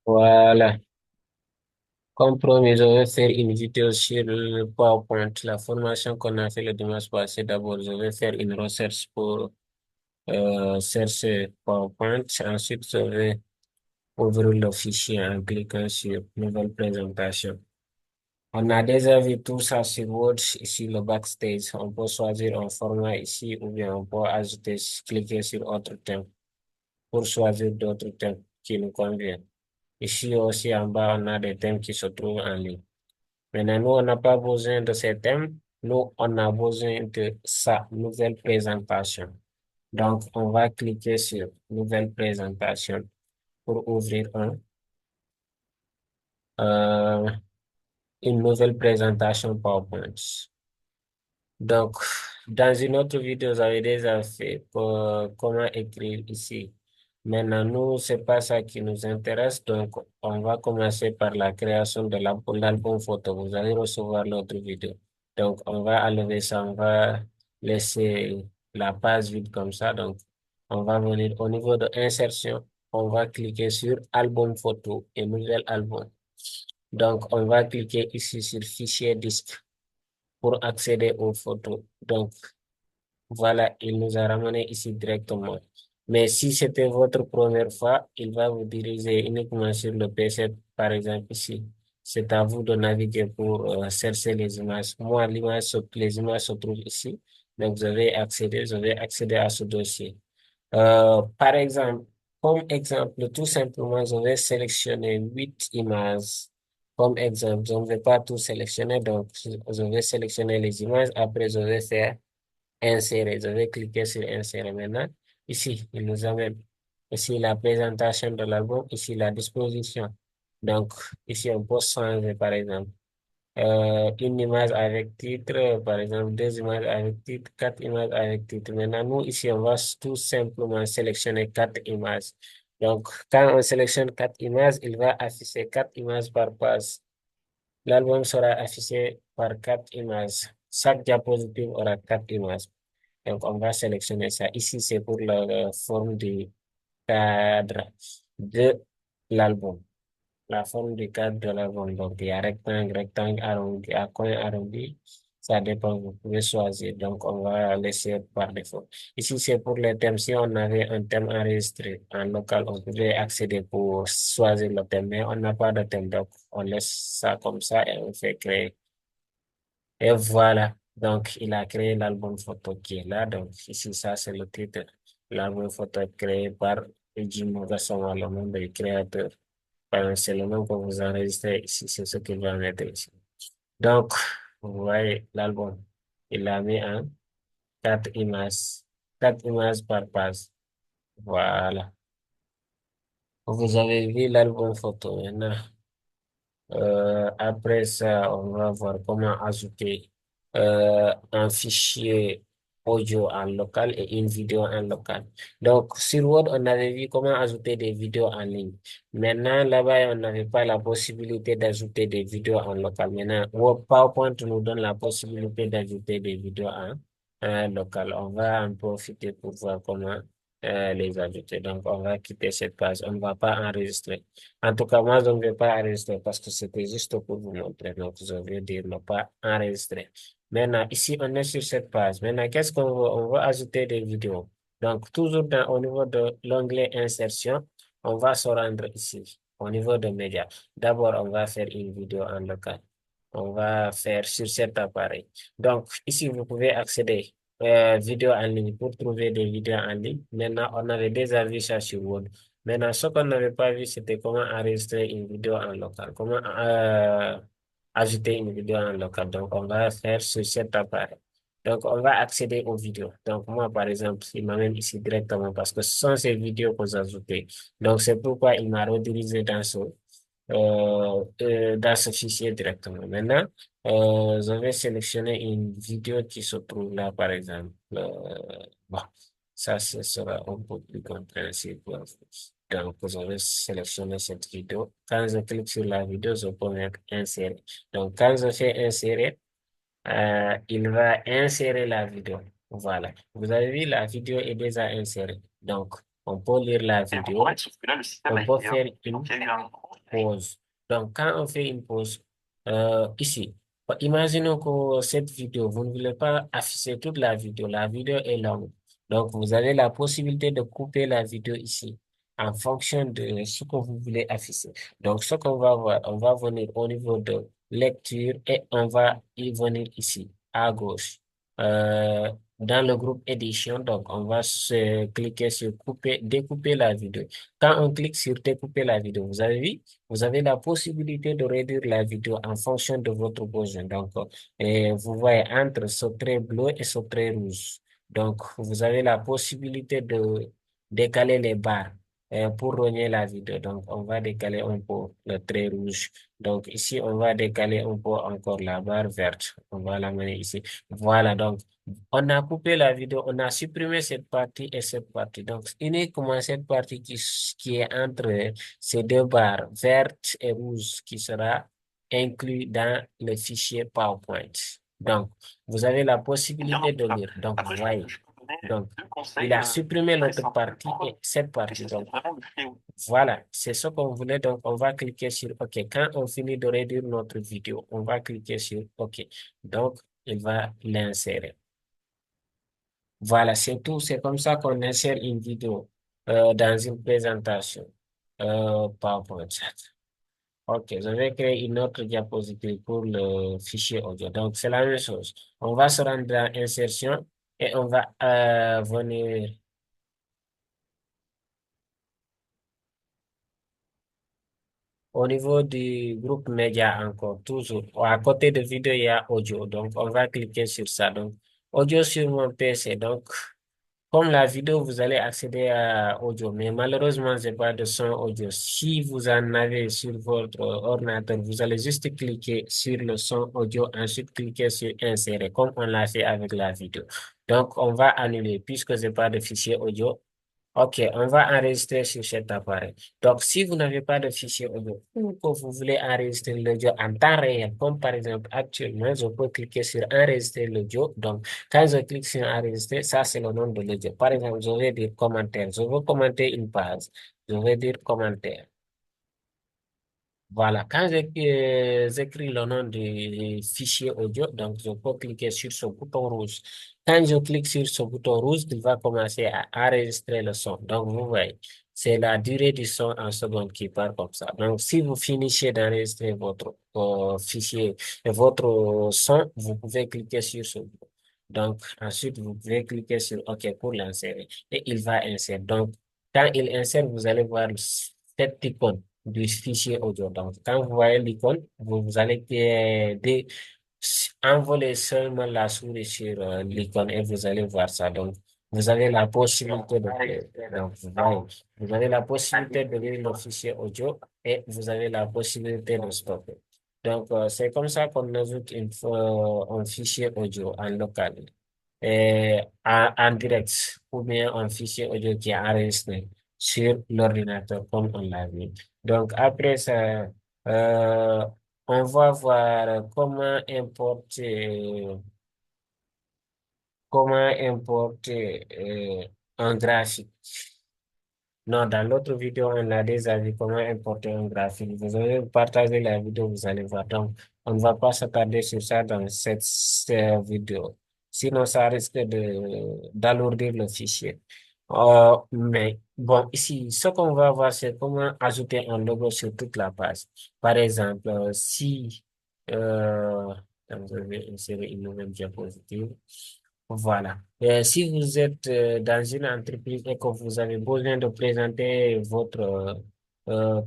Voilà. Comme promis, je vais faire une vidéo sur le PowerPoint, la formation qu'on a fait le dimanche passé. D'abord, je vais faire une recherche pour chercher PowerPoint. Ensuite, je vais ouvrir le fichier en cliquant sur Nouvelle présentation. On a déjà vu tout ça sur Word, ici le Backstage. On peut choisir un format ici ou bien on peut ajouter, cliquer sur autre thème pour choisir d'autres thèmes qui nous conviennent. Ici aussi en bas, on a des thèmes qui se trouvent en ligne. Maintenant, nous, on n'a pas besoin de ces thèmes. Nous, on a besoin de sa nouvelle présentation. Donc, on va cliquer sur Nouvelle présentation pour ouvrir euh, une nouvelle présentation PowerPoint. Donc, dans une autre vidéo, j'avais déjà fait pour comment écrire ici. Maintenant, nous, c'est pas ça qui nous intéresse. Donc, on va commencer par la création de l'album photo. Vous allez recevoir l'autre vidéo. Donc, on va enlever ça. On va laisser la page vide comme ça. Donc, on va venir au niveau de insertion. On va cliquer sur album photo et nouvel album. Donc, on va cliquer ici sur fichier disque pour accéder aux photos. Donc, voilà, il nous a ramené ici directement. Mais si c'était votre première fois, il va vous diriger uniquement sur le PC, par exemple ici. C'est à vous de naviguer pour chercher les images. Moi, les images se trouvent ici. Donc, je vais accéder à ce dossier. Par exemple, comme exemple, tout simplement, je vais sélectionner 8 images. Comme exemple, je ne vais pas tout sélectionner, donc je vais sélectionner les images. Après, je vais faire insérer. Je vais cliquer sur insérer maintenant. Ici, il nous amène ici la présentation de l'album, ici la disposition. Donc, ici, on peut changer, par exemple, une image avec titre, par exemple, 2 images avec titre, 4 images avec titre. Maintenant, nous, ici, on va tout simplement sélectionner 4 images. Donc, quand on sélectionne 4 images, il va afficher 4 images par page. L'album sera affiché par 4 images. Chaque diapositive aura 4 images. Donc, on va sélectionner ça. Ici, c'est pour la forme du cadre de l'album. La forme du cadre de l'album. Donc, il y a rectangle, rectangle, arrondi, à coin, arrondi. Ça dépend, vous pouvez choisir. Donc, on va laisser par défaut. Ici, c'est pour les thèmes. Si on avait un thème enregistré en local, on pouvait accéder pour choisir le thème, mais on n'a pas de thème. Donc, on laisse ça comme ça et on fait créer. Et voilà. Donc, il a créé l'album photo qui est là. Donc, ici, ça, c'est le titre. L'album photo est créé par Jim Gassama, le nom du créateur. C'est le nom que vous enregistrez ici. C'est ce qu'il va mettre ici. Donc, vous voyez l'album. Il l'a mis en 4 images. 4 images par page. Voilà. Vous avez vu l'album photo maintenant. Après ça, on va voir comment ajouter un fichier audio en local et une vidéo en local. Donc, sur Word, on avait vu comment ajouter des vidéos en ligne. Maintenant, là-bas, on n'avait pas la possibilité d'ajouter des vidéos en local. Maintenant, PowerPoint nous donne la possibilité d'ajouter des vidéos en local. On va en profiter pour voir comment les ajouter. Donc, on va quitter cette page. On ne va pas enregistrer. En tout cas, moi, je ne vais pas enregistrer parce que c'était juste pour vous montrer. Donc, je vais dire ne pas enregistrer. Maintenant, ici, on est sur cette page. Maintenant, qu'est-ce qu'on veut? On veut ajouter des vidéos. Donc, toujours au niveau de l'onglet insertion, on va se rendre ici, au niveau de médias. D'abord, on va faire une vidéo en local. On va faire sur cet appareil. Donc, ici, vous pouvez accéder vidéo en ligne pour trouver des vidéos en ligne. Maintenant, on avait déjà vu ça sur Word. Maintenant, ce qu'on n'avait pas vu, c'était comment enregistrer une vidéo en local, comment ajouter une vidéo en local. Donc, on va faire sur cet appareil. Donc, on va accéder aux vidéos. Donc, moi, par exemple, il m'amène ici directement parce que ce sont ces vidéos que j'ai ajoutées. Donc, c'est pourquoi il m'a redirigé dans ce fichier directement. Maintenant, je vais sélectionner une vidéo qui se trouve là, par exemple. Bon, ça, ce sera un peu plus compréhensible pour vous. Donc, je vais sélectionner cette vidéo. Quand je clique sur la vidéo, je peux mettre insérer. Donc, quand je fais insérer, il va insérer la vidéo. Voilà. Vous avez vu, la vidéo est déjà insérée. Donc, on peut lire la vidéo. On peut faire une pause. Donc, quand on fait une pause, ici, imaginons que cette vidéo, vous ne voulez pas afficher toute la vidéo est longue. Donc, vous avez la possibilité de couper la vidéo ici en fonction de ce que vous voulez afficher. Donc, ce qu'on va voir, on va venir au niveau de lecture et on va y venir ici, à gauche. Dans le groupe édition, donc, on va se cliquer sur couper, découper la vidéo. Quand on clique sur découper la vidéo, vous avez vu, vous avez la possibilité de réduire la vidéo en fonction de votre besoin. Donc, et vous voyez entre ce trait bleu et ce trait rouge. Donc, vous avez la possibilité de décaler les barres pour rogner la vidéo. Donc, on va décaler un peu le trait rouge. Donc, ici, on va décaler un peu encore la barre verte. On va l'amener ici. Voilà, donc, on a coupé la vidéo, on a supprimé cette partie et cette partie. Donc, uniquement cette partie qui est entre ces deux barres vertes et rouges qui sera inclus dans le fichier PowerPoint. Donc, vous avez la possibilité de lire. Donc, vous voyez. Donc, il a supprimé l'autre partie et cette partie. Donc, voilà, c'est ce qu'on voulait. Donc, on va cliquer sur OK. Quand on finit de réduire notre vidéo, on va cliquer sur OK. Donc, il va l'insérer. Voilà, c'est tout. C'est comme ça qu'on insère une vidéo dans une présentation PowerPoint. OK, je vais créer une autre diapositive pour le fichier audio. Donc, c'est la même chose. On va se rendre dans Insertion et on va venir au niveau du groupe média encore, toujours. À côté de vidéo, il y a audio. Donc, on va cliquer sur ça. Donc, audio sur mon PC. Donc, comme la vidéo, vous allez accéder à audio, mais malheureusement, j'ai pas de son audio. Si vous en avez sur votre ordinateur, vous allez juste cliquer sur le son audio, ensuite cliquer sur insérer, comme on l'a fait avec la vidéo. Donc, on va annuler puisque j'ai pas de fichier audio. OK, on va enregistrer sur cet appareil. Donc, si vous n'avez pas de fichier audio ou que vous voulez enregistrer l'audio en temps réel, comme par exemple actuellement, je peux cliquer sur enregistrer l'audio. Donc, quand je clique sur enregistrer, ça c'est le nom de l'audio. Par exemple, je vais dire commentaire. Je veux commenter une page. Je vais dire commentaire. Voilà, quand j'écris le nom du fichier audio, donc je peux cliquer sur ce bouton rouge. Quand je clique sur ce bouton rouge, il va commencer à enregistrer le son. Donc, vous voyez, c'est la durée du son en secondes qui part comme ça. Donc, si vous finissez d'enregistrer votre fichier, votre son, vous pouvez cliquer sur ce bouton. Donc, ensuite, vous pouvez cliquer sur OK pour l'insérer et il va insérer. Donc, quand il insère, vous allez voir cette icône du fichier audio. Donc, quand vous voyez l'icône, vous allez envoler seulement la souris sur l'icône et vous allez voir ça. Donc, vous avez la possibilité donc, vous avez la possibilité de lire le fichier audio et vous avez la possibilité de stopper. Donc, c'est comme ça qu'on ajoute un fichier audio en local en direct ou bien un fichier audio qui est enregistré sur l'ordinateur comme on l'a vu. Donc après ça, euh, on va voir comment importer un graphique. Non, dans l'autre vidéo, on a déjà vu comment importer un graphique. Vous allez partager la vidéo, vous allez voir. Donc, on ne va pas s'attarder sur ça dans cette vidéo. Sinon, ça risque d'alourdir le fichier. Mais bon, ici, ce qu'on va voir, c'est comment ajouter un logo sur toute la page. Par exemple, si attends, je vais insérer une nouvelle diapositive. Voilà. Si vous êtes dans une entreprise et que vous avez besoin de présenter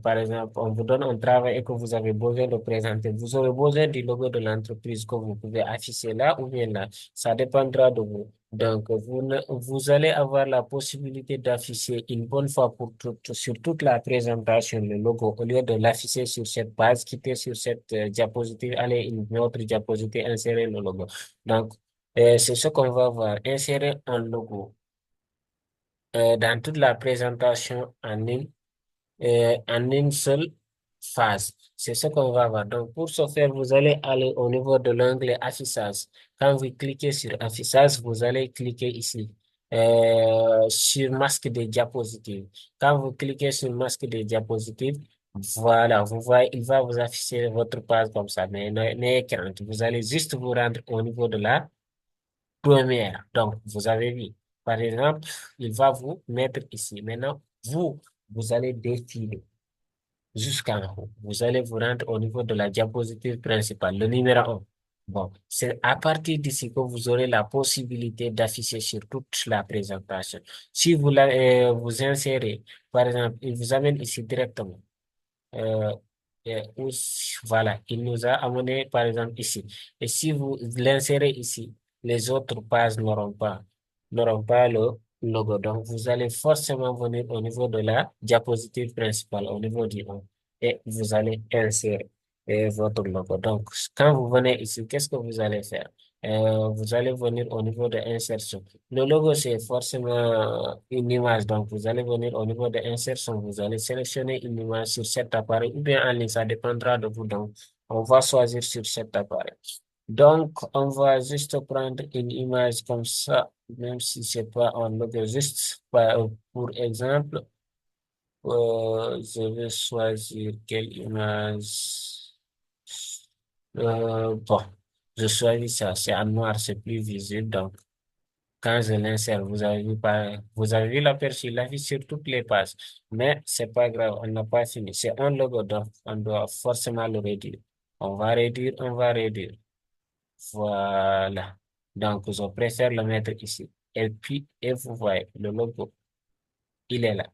par exemple, on vous donne un travail et que vous avez besoin de présenter, vous aurez besoin du logo de l'entreprise que vous pouvez afficher là ou bien là. Ça dépendra de vous. Donc, vous allez avoir la possibilité d'afficher une bonne fois pour toutes, sur toute la présentation, le logo, au lieu de l'afficher sur cette base, quitter sur cette diapositive, aller une autre diapositive, insérer le logo. Donc, c'est ce qu'on va voir. Insérer un logo dans toute la présentation en une seule phase. C'est ce qu'on va voir. Donc, pour ce faire, vous allez aller au niveau de l'onglet Affichage. Quand vous cliquez sur Affichage, vous allez cliquer ici sur Masque des diapositives. Quand vous cliquez sur Masque des diapositives, Voilà, vous voyez, il va vous afficher votre page comme ça, mais n'ayez crainte. Vous allez juste vous rendre au niveau de la première. Donc, vous avez vu. Par exemple, il va vous mettre ici. Maintenant, vous allez défiler jusqu'en haut. Vous allez vous rendre au niveau de la diapositive principale, le numéro 1. Bon, c'est à partir d'ici que vous aurez la possibilité d'afficher sur toute la présentation. Si vous insérez, par exemple, il vous amène ici directement. Euh, voilà, il nous a amené par exemple ici. Et si vous l'insérez ici, les autres pages n'auront pas le logo. Donc, vous allez forcément venir au niveau de la diapositive principale, au niveau du 1, et vous allez insérer votre logo. Donc, quand vous venez ici, qu'est-ce que vous allez faire? Vous allez venir au niveau de insertion. Le logo, c'est forcément une image. Donc, vous allez venir au niveau de insertion. Vous allez sélectionner une image sur cet appareil ou bien en ligne. Ça dépendra de vous. Donc, on va choisir sur cet appareil. Donc, on va juste prendre une image comme ça, même si c'est pas un logo. Juste pour exemple, je vais choisir quelle image. Bon, je choisis ça. C'est en noir, c'est plus visible. Donc, quand je l'insère, vous avez vu l'aperçu, il affiche sur toutes les pages. Mais c'est pas grave, on n'a pas fini. C'est un logo, donc on doit forcément le réduire. On va réduire, on va réduire. Voilà. Donc, je préfère le mettre ici. Et puis, et vous voyez, le logo, il est là.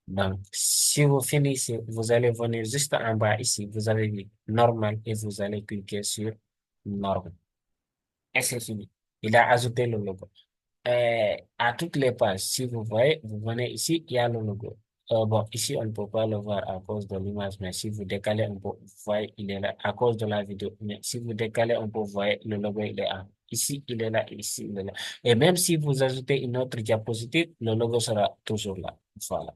Donc, si vous finissez, vous allez venir juste en bas ici. Vous avez vu normal et vous allez cliquer sur normal. Et c'est fini. Il a ajouté le logo. À toutes les pages, si vous voyez, vous venez ici, il y a le logo. Bon, ici, on ne peut pas le voir à cause de l'image, mais si vous décalez un peu, vous voyez, il est là à cause de la vidéo. Mais si vous décalez un peu, vous voyez, le logo, il est là. Ici, il est là, ici, il est là. Et même si vous ajoutez une autre diapositive, le logo sera toujours là. Voilà.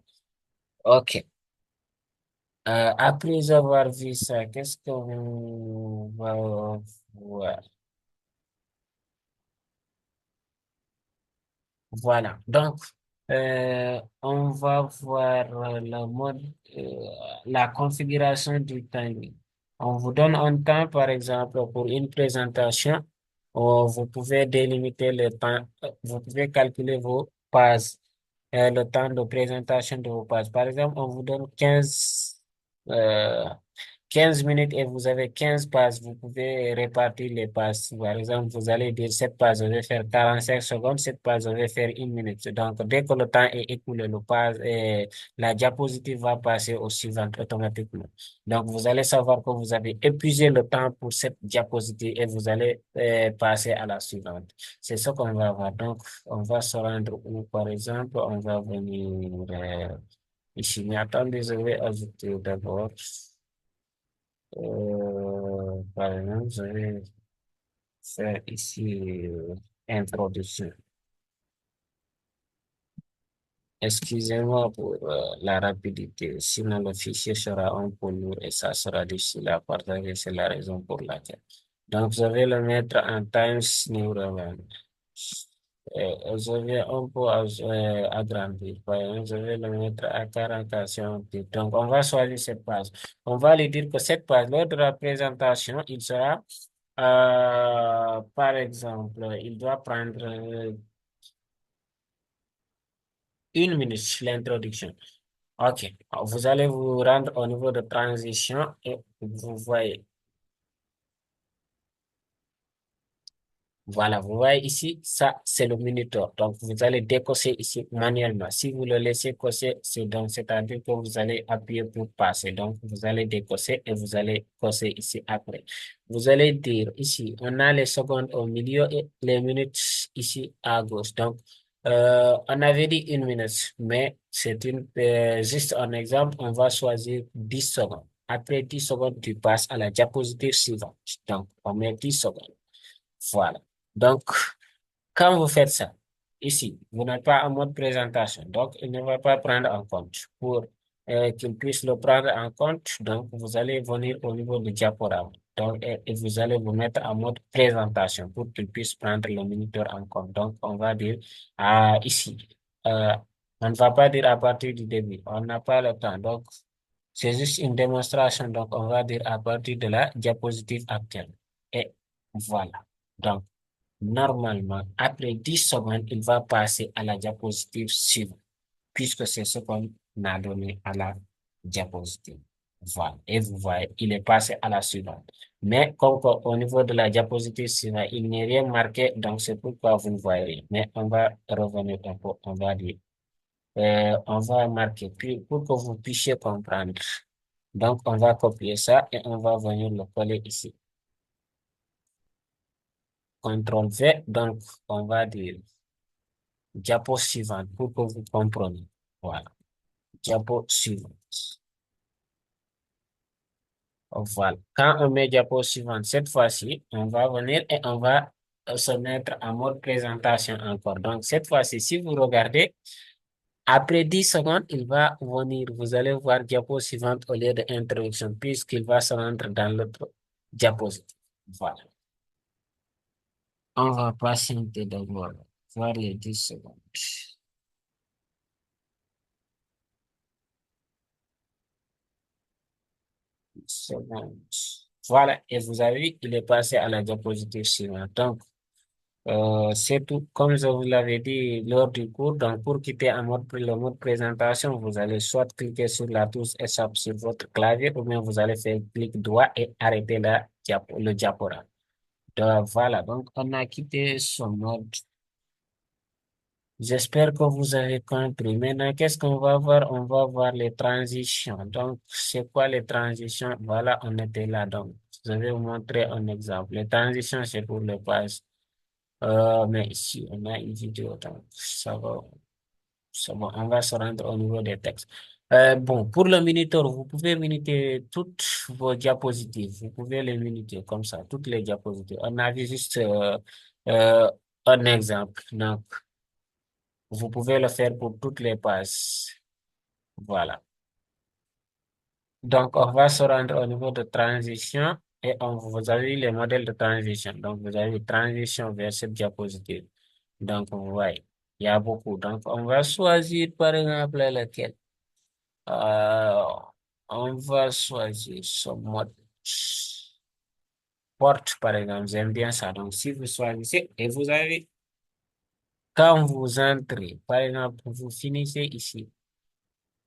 OK. Après avoir vu ça, qu'est-ce que vous va voir? Voilà. Donc, on va voir la configuration du timing. On vous donne un temps, par exemple, pour une présentation. Vous pouvez délimiter le temps. Vous pouvez calculer vos pages, le temps de présentation de vos pages. Par exemple, on vous donne 15 minutes et vous avez 15 pages, vous pouvez répartir les pages. Par exemple, vous allez dire cette page, je vais faire 45 secondes, cette page, je vais faire 1 minute. Donc, dès que le temps est écoulé, la diapositive va passer au suivant automatiquement. Donc, vous allez savoir que vous avez épuisé le temps pour cette diapositive et vous allez passer à la suivante. C'est ce qu'on va voir. Donc, on va se rendre où, par exemple, on va venir ici. Mais attendez, je vais ajouter d'abord. Par exemple, je vais faire ici introduction. Excusez-moi pour la rapidité, sinon le fichier sera un peu lourd et ça sera difficile à partager, c'est la raison pour laquelle. Donc, je vais le mettre en Times New Roman. Je vais un peu agrandir. Par exemple, je vais le mettre à 44 si on peut. Donc, on va choisir cette page. On va lui dire que cette page, lors de la présentation, il sera, par exemple, il doit prendre 1 minute l'introduction. OK. Vous allez vous rendre au niveau de transition et vous voyez. Voilà, vous voyez ici, ça, c'est le minuteur. Donc, vous allez décocher ici manuellement. Si vous le laissez cocher, c'est-à-dire que vous allez appuyer pour passer. Donc, vous allez décocher et vous allez cocher ici après. Vous allez dire ici, on a les secondes au milieu et les minutes ici à gauche. Donc, on avait dit 1 minute, mais juste un exemple. On va choisir 10 secondes. Après 10 secondes, tu passes à la diapositive suivante. Donc, on met 10 secondes. Voilà. Donc, quand vous faites ça, ici, vous n'êtes pas en mode présentation. Donc, il ne va pas prendre en compte. Pour qu'il puisse le prendre en compte, donc, vous allez venir au niveau du diaporama. Donc, et vous allez vous mettre en mode présentation pour qu'il puisse prendre le minuteur en compte. Donc, on va dire ici. Euh, on ne va pas dire à partir du début. On n'a pas le temps. Donc, C'est juste une démonstration. Donc, on va dire à partir de la diapositive actuelle. Et voilà. Donc, normalement, après 10 secondes, il va passer à la diapositive suivante, puisque c'est ce qu'on a donné à la diapositive. Voilà. Et vous voyez, il est passé à la suivante. Mais comme au niveau de la diapositive suivante, il n'est rien marqué, donc c'est pourquoi vous ne voyez rien. Mais on va revenir un peu, on va dire, on va marquer puis pour que vous puissiez comprendre. Donc, on va copier ça et on va venir le coller ici. CTRL V, donc on va dire diapo suivante pour que vous compreniez. Voilà, diapo suivante. Voilà. Quand on met diapo suivante, cette fois-ci, on va venir et on va se mettre en mode présentation encore. Donc, cette fois-ci, si vous regardez, après 10 secondes, il va venir. Vous allez voir diapo suivante au lieu d'introduction, puisqu'il va se rendre dans l'autre diapositive. Voilà. On va patienter d'abord, voir les 10 secondes. Secondes. Voilà, et vous avez vu, il est passé à la diapositive suivante. Donc, c'est tout. Comme je vous l'avais dit lors du cours, donc pour quitter le mode présentation, vous allez soit cliquer sur la touche Escape sur votre clavier ou bien vous allez faire clic droit et arrêter le diaporama. Donc, voilà, donc on a quitté ce mode. J'espère que vous avez compris. Maintenant, qu'est-ce qu'on va voir? On va voir les transitions. Donc, c'est quoi les transitions? Voilà, on était là. Donc, je vais vous montrer un exemple. Les transitions, c'est pour le pages. Mais ici, on a une vidéo. Donc, on va se rendre au niveau des textes. Bon, pour le minuteur, vous pouvez minuter toutes vos diapositives. Vous pouvez les minuter comme ça, toutes les diapositives. On a vu juste euh, un exemple. Donc, vous pouvez le faire pour toutes les pages. Voilà. Donc, on va se rendre au niveau de transition et vous avez les modèles de transition. Donc, vous avez transition vers cette diapositive. Donc, vous voyez, il y a beaucoup. Donc, on va choisir par exemple lequel. Euh, on va choisir ce mode porte, par exemple. J'aime bien ça. Donc, si vous choisissez et vous avez, quand vous entrez, par exemple, vous finissez ici.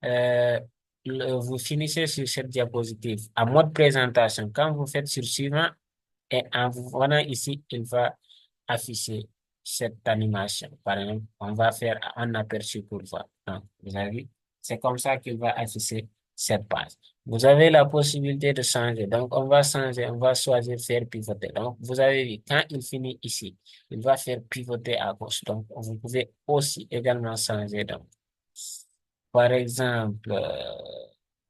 euh, vous finissez sur cette diapositive en mode présentation. Quand vous faites sur suivant et en vous venant ici, il va afficher cette animation. Par exemple, on va faire un aperçu pour voir. Donc, vous avez vu, c'est comme ça qu'il va afficher cette page. Vous avez la possibilité de changer. Donc, on va changer, on va choisir faire pivoter. Donc, vous avez vu, quand il finit ici, il va faire pivoter à gauche. Donc, vous pouvez aussi également changer. Donc, par exemple,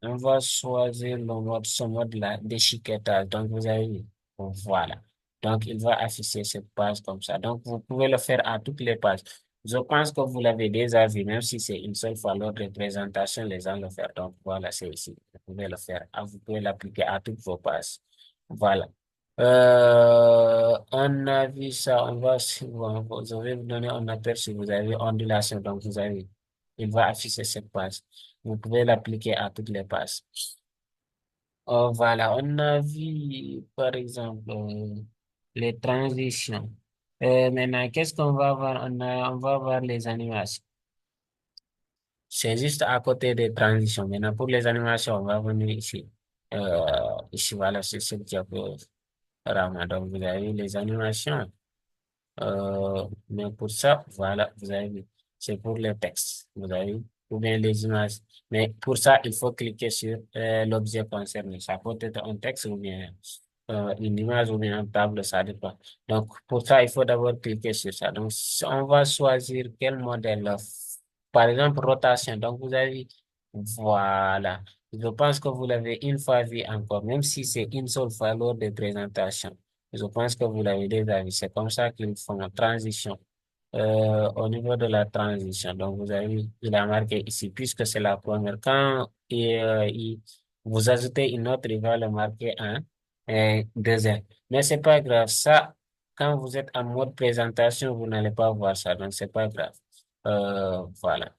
on va choisir ce mode-là d'échiquetage. Donc, vous avez vu. Voilà. Donc, il va afficher cette page comme ça. Donc, vous pouvez le faire à toutes les pages. Je pense que vous l'avez déjà vu, même si c'est une seule fois lors de présentation, les gens le font. Donc, voilà, c'est ici. Vous pouvez le faire. Vous pouvez l'appliquer à toutes vos pages. Voilà. On a vu ça, je vais vous donner un aperçu. Vous avez ondulation, donc vous avez, il va afficher cette page. Vous pouvez l'appliquer à toutes les pages. Voilà, on a vu, par exemple, les transitions. Maintenant, qu'est-ce qu'on va voir? On va voir les animations. C'est juste à côté des transitions. Maintenant, pour les animations, on va venir ici. Ici, voilà, c'est ce diapo. Donc, vous avez les animations. Mais pour ça, voilà, vous avez vu. C'est pour les textes, vous avez vu, ou bien les images. Mais pour ça, il faut cliquer sur l'objet concerné. Ça peut être un texte ou bien une image ou bien un table, ça dépend. Donc, pour ça, il faut d'abord cliquer sur ça. Donc, on va choisir quel modèle. Par exemple, rotation. Donc, vous avez, voilà. Je pense que vous l'avez une fois vu encore, même si c'est une seule fois lors des présentations. Je pense que vous l'avez déjà vu. C'est comme ça qu'ils font la transition. Au niveau de la transition, donc vous avez vu, il a marqué ici, puisque c'est la première. Quand vous ajoutez une autre, il va le marquer un deuxième. Mais c'est pas grave. Ça, quand vous êtes en mode présentation, vous n'allez pas voir ça. Donc, c'est pas grave. Voilà.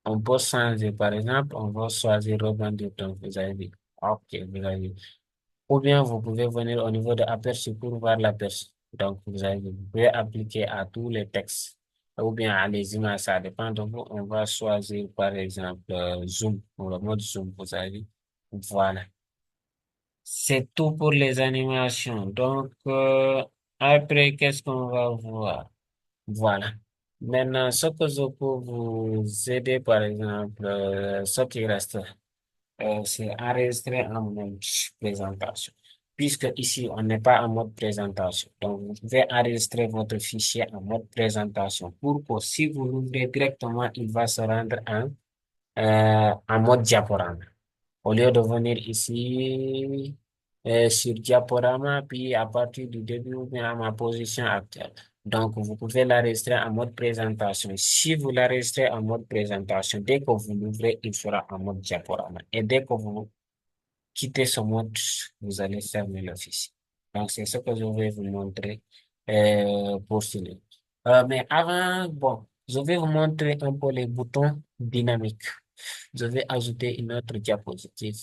On peut changer, par exemple, on va choisir rebondir, donc vous avez dit, ok, vous avez dit. Ou bien vous pouvez venir au niveau de aperçu pour voir l'aperçu. Donc vous avez dit, vous pouvez appliquer à tous les textes ou bien à les images, ça dépend de vous. On va choisir, par exemple, zoom, pour le mode zoom, vous avez dit. Voilà. C'est tout pour les animations. Donc, après, qu'est-ce qu'on va voir? Voilà. Maintenant, ce que je peux vous aider, par exemple, ce qui reste, c'est enregistrer en mode présentation. Puisque ici, on n'est pas en mode présentation. Donc, vous pouvez enregistrer votre fichier en mode présentation pour que si vous l'ouvrez directement, il va se rendre en mode diaporama. Au lieu de venir ici sur diaporama, puis à partir du début ou bien à ma position actuelle. Donc, vous pouvez l'enregistrer en mode présentation. Si vous l'enregistrez en mode présentation, dès que vous l'ouvrez, il sera en mode diaporama. Et dès que vous quittez ce mode, vous allez fermer le fichier. Donc, c'est ce que je vais vous montrer pour finir. Mais avant, bon, je vais vous montrer un peu les boutons dynamiques. Je vais ajouter une autre diapositive.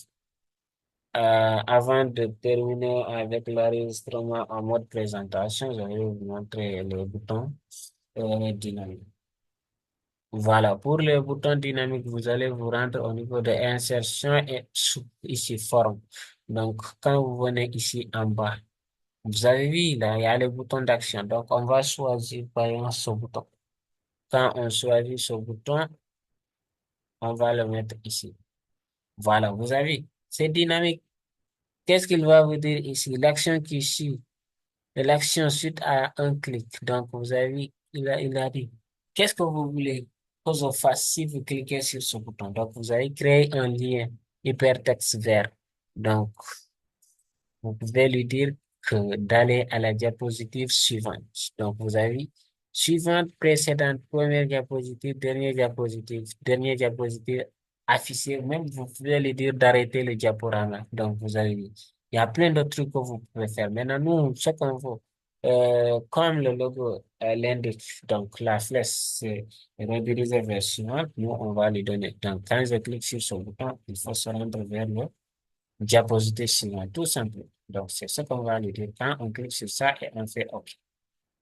Avant de terminer avec l'enregistrement en mode présentation, je vais vous montrer les boutons dynamiques. Voilà, pour les boutons dynamiques, vous allez vous rendre au niveau de insertion et ici forme. Donc, quand vous venez ici en bas, vous avez vu, là, il y a le bouton d'action. Donc, on va choisir par exemple ce bouton. Quand on choisit ce bouton, on va le mettre ici. Voilà, vous avez, c'est dynamique. Qu'est-ce qu'il va vous dire ici? L'action qui suit, l'action suite à un clic. Donc, vous avez, il a dit, qu'est-ce que vous voulez que je fasse si vous cliquez sur ce bouton? Donc, vous allez créer un lien hypertexte vert. Donc, vous pouvez lui dire que d'aller à la diapositive suivante. Donc, vous avez suivante, précédente, première diapositive, dernière diapositive, afficher. Même, vous pouvez lui dire d'arrêter le diaporama. Donc, vous avez, il y a plein de trucs que vous pouvez faire. Maintenant, nous, ce qu'on veut, comme le logo l'indique, donc la flèche, c'est rediriger vers suivant, nous, on va lui donner. Donc, quand je clique sur ce bouton, il faut se rendre vers le diapositive suivante, tout simplement. Donc, c'est ce qu'on va lui dire quand on clique sur ça et on fait OK.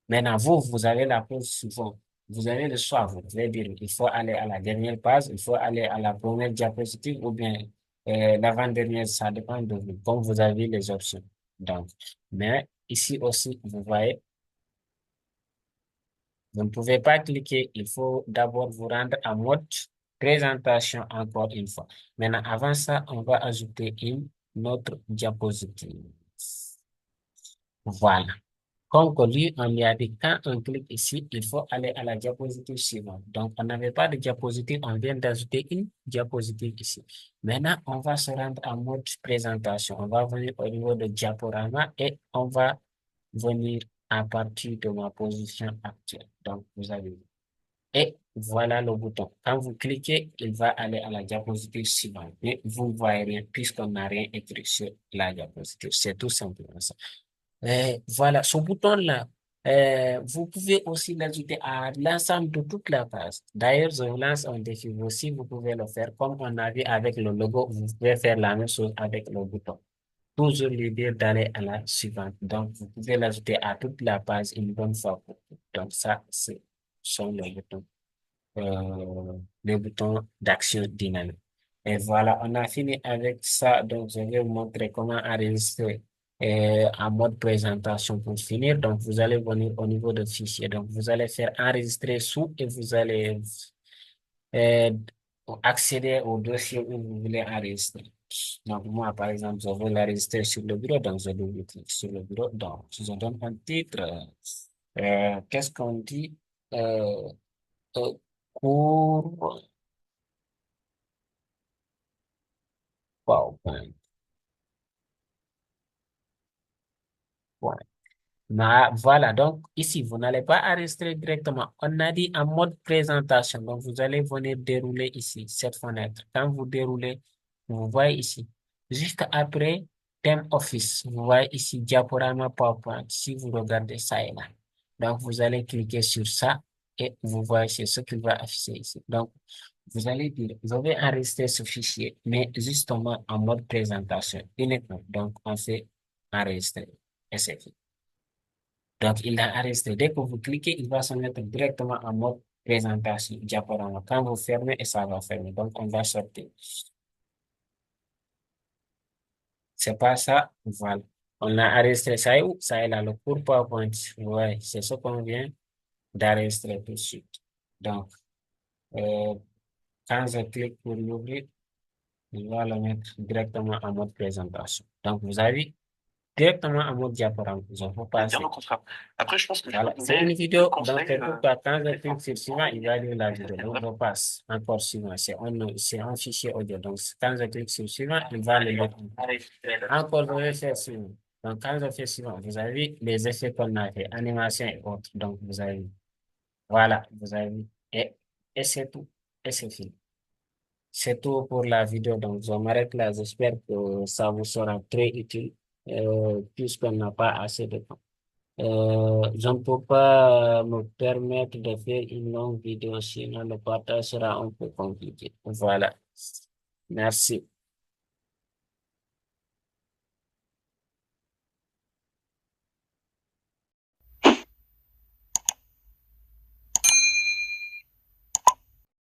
Maintenant, vous avez la pause suivante. Vous avez le choix. Vous pouvez dire, il faut aller à la dernière page, il faut aller à la première diapositive ou bien l'avant-dernière, ça dépend de vous, comme vous avez les options. Donc, mais ici aussi, vous voyez, vous ne pouvez pas cliquer. Il faut d'abord vous rendre en mode présentation encore une fois. Maintenant, avant ça, on va ajouter une autre diapositive. Voilà. Comme que lui, on lui a dit, quand on clique ici, il faut aller à la diapositive suivante. Donc, on n'avait pas de diapositive, on vient d'ajouter une diapositive ici. Maintenant, on va se rendre en mode présentation. On va venir au niveau de diaporama et on va venir à partir de ma position actuelle. Donc, vous avez vu. Et voilà le bouton. Quand vous cliquez, il va aller à la diapositive suivante. Mais vous ne voyez rien puisqu'on n'a rien écrit sur la diapositive. C'est tout simplement ça. Voilà, ce bouton-là, vous pouvez aussi l'ajouter à l'ensemble de toute la page. D'ailleurs, je vous lance un défi. Vous aussi, vous pouvez le faire comme on a vu avec le logo. Vous pouvez faire la même chose avec le bouton. Toujours lui dire d'aller à la suivante. Donc, vous pouvez l'ajouter à toute la page une bonne fois pour toutes. Donc, ça, c'est sont les boutons d'action dynamique. Et voilà, on a fini avec ça. Donc, je vais vous montrer comment enregistrer en mode présentation pour finir. Donc, vous allez venir au niveau de fichier. Donc, vous allez faire enregistrer sous et vous allez euh, accéder au dossier où vous voulez enregistrer. Donc, moi, par exemple, je veux l'enregistrer sur le bureau. Donc, je double-clique sur le bureau. Donc, je donne un titre. Qu'est-ce qu'on dit? Euh, euh, cours PowerPoint. Voilà. Voilà, donc ici, vous n'allez pas enregistrer directement. On a dit en mode présentation. Donc, vous allez venir dérouler ici, cette fenêtre. Quand vous déroulez, vous voyez ici. Juste après, thème Office. Vous voyez ici, diaporama PowerPoint. Si vous regardez ça et là. Donc, vous allez cliquer sur ça et vous voyez c'est ce qu'il va afficher ici. Donc, Vous allez dire, vous avez enregistré ce fichier, mais justement en mode présentation uniquement. Donc, on fait enregistrer et c'est fait. Donc, il a enregistré. Dès que vous cliquez, il va se mettre directement en mode présentation diaporama. Quand vous fermez, et ça va fermer. Donc, on va sortir. C'est pas ça. Voilà. On a enregistré ça est où? Ça est là, le cours PowerPoint. Ouais, c'est ce qu'on vient d'enregistrer tout de suite. Donc, euh, quand je clique pour l'ouvrir, il va le mettre directement en mode présentation. Donc, vous avez directement en mode diaporama. Je peux passer. Après, je pense que je peux Voilà, te c'est une donner vidéo. deux Donc, conseils. c'est pourquoi quand je clique sur suivant, il va lire la vidéo. C'est Donc, vraiment je passe encore suivant. C'est un fichier audio. Donc, quand je clique sur suivant, il va le lire. Encore, je vais faire suivant. Donc, quand je fais suivant, vous avez les effets qu'on a fait, animation et autres. Donc, vous avez, voilà, vous avez, et, et c'est tout. Et c'est fini. C'est tout pour la vidéo. Donc, je m'arrête là. J'espère que ça vous sera très utile, puisqu'on n'a pas assez de temps. Je ne peux pas me permettre de faire une longue vidéo, sinon le partage sera un peu compliqué. Voilà. Merci.